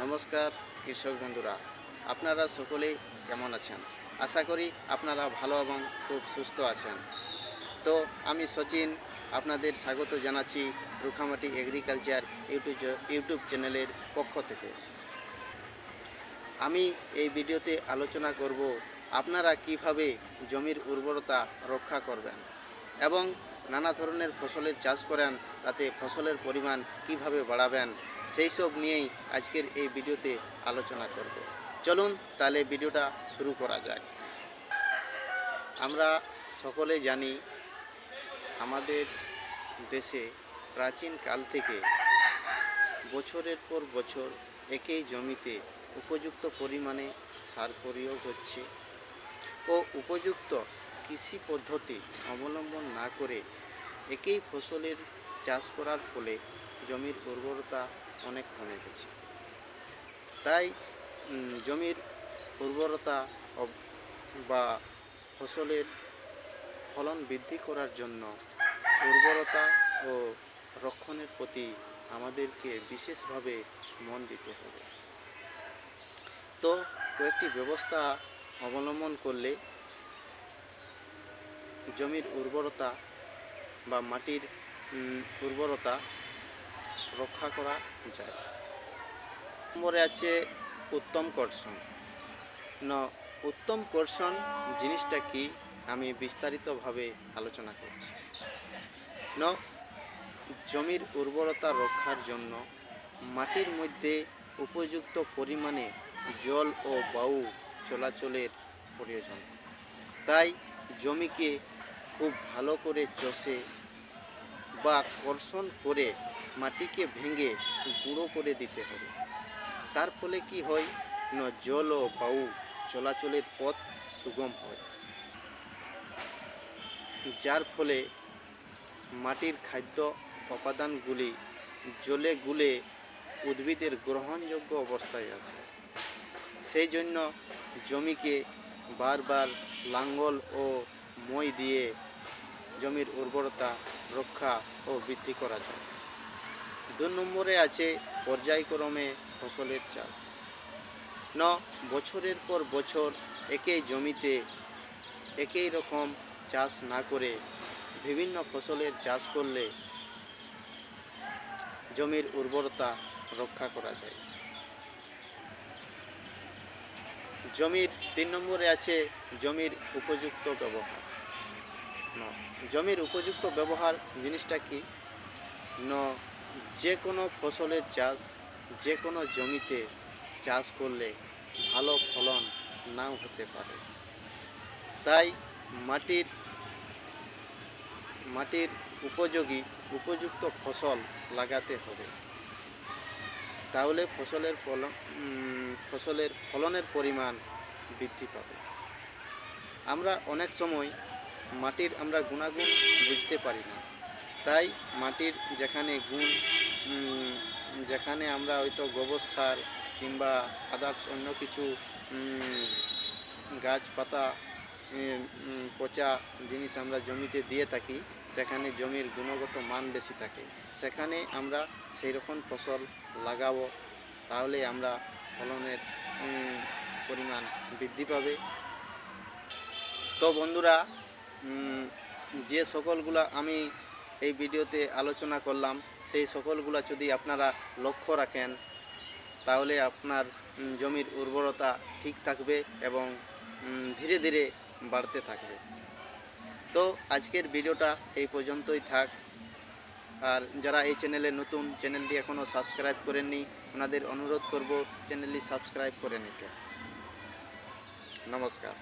নমস্কার কৃষক বন্ধুরা, আপনারা সকলেই কেমন আছেন? আশা করি আপনারা ভালো এবং খুব সুস্থ আছেন। তো আমি সচিন আপনাদের স্বাগত জানাচ্ছি রুখামাটি এগ্রিকালচার ইউটিউব চ্যানেলের পক্ষ থেকে। আমি এই ভিডিওতে আলোচনা করব আপনারা কিভাবে জমির উর্বরতা রক্ষা করবেন এবং নানা ধরনের ফসলের চাষ করেন, তাতে ফসলের পরিমাণ কিভাবে বাড়াবেন, সেই সব নিয়েই আজকের এই ভিডিওতে আলোচনা করব। চলুন তাহলে ভিডিওটা শুরু করা যাক। আমরা সকলে জানি আমাদের দেশে প্রাচীন কাল থেকে বছরের পর বছর একই জমিতে উপযুক্ত পরিমাণে সার প্রয়োগ হচ্ছে ও উপযুক্ত কৃষি পদ্ধতি অবলম্বন না করে একই ফসলের চাষ করার ফলে জমির উর্বরতা অনেক কমে গেছে। তাই জমির উর্বরতা বা ফসলের ফলন বৃদ্ধি করার জন্য উর্বরতা ও রক্ষণের প্রতি আমাদেরকে বিশেষভাবে মন দিতে হবে। তো কয়েকটি ব্যবস্থা অবলম্বন করলে জমির উর্বরতা বা মাটির উর্বরতা রক্ষা করা যায়। নম্বরে আছে উত্তম কর্ষণ। উত্তম কর্ষণ জিনিসটা কি আমি বিস্তারিতভাবে আলোচনা করছি। জমির উর্বরতা রক্ষার জন্য মাটির মধ্যে উপযুক্ত পরিমাণে জল ও বায়ু চলাচলের প্রয়োজন। তাই জমিকে খুব ভালো করে চষে বা কর্ষণ করে মাটিকে ভেঙে গুঁড়ো করে দিতে হবে। তার ফলে কি হয় না, জল ও বায়ু চলাচলের পথ সুগম হয়, যার ফলে মাটির খাদ্য উপাদানগুলি জলে গুলে উদ্ভিদের গ্রহণযোগ্য অবস্থায় আসে। সেই জন্য জমিকে বারবার লাঙ্গল ও মই দিয়ে জমির উর্বরতা রক্ষা ও বৃদ্ধি করা যায়। 2 নম্বরে আছে পর্যায়ক্রমে ফসলের চাষ। বছরের পর বছর একই জমিতে একই রকম চাষ না করে বিভিন্ন ফসলের চাষ করলে জমির উর্বরতা রক্ষা করা যায়। জমির 3 নম্বরে আছে জমির উপযুক্ত ব্যবহার। জমির উপযুক্ত ব্যবহার জিনিসটা কি যে কোনো ফসলের চাষ যে কোনো জমিতে চাষ করলে ভালো ফলন নাও হতে পারে। তাই মাটির উপযুক্ত ফসল লাগাতে হবে, তাহলে ফসলের ফলনের পরিমাণ বৃদ্ধি পাবে। আমরা অনেক সময় মাটির গুণাগুণ বুঝতে পারি না। তাই মাটির যেখানে আমরা হয়তো গোবর সার কিংবা আদার্স অন্য কিছু গাছপাতা পচা জিনিস আমরা জমিতে দিয়ে থাকি, সেখানে জমির গুণগত মান বেশি থাকে, সেখানে আমরা সেই রকম ফসল লাগাবো, তাহলে আমরা ফলনের পরিমাণ বৃদ্ধি পাবে। তো বন্ধুরা, যে সকলগুলা আমি এই ভিডিওতে আলোচনা করলাম, সেই সকলগুলা যদি আপনারা লক্ষ্য রাখেন, তাহলে আপনার জমির উর্বরতা ঠিক থাকবে এবং ধীরে ধীরে বাড়তে থাকবে। তো আজকের ভিডিওটা এই পর্যন্তই থাক। আর যারা এই চ্যানেলে নতুন, চ্যানেলটি এখনও সাবস্ক্রাইব করেননি, ওনাদের অনুরোধ করব চ্যানেলটি সাবস্ক্রাইব করে নিতে। নমস্কার।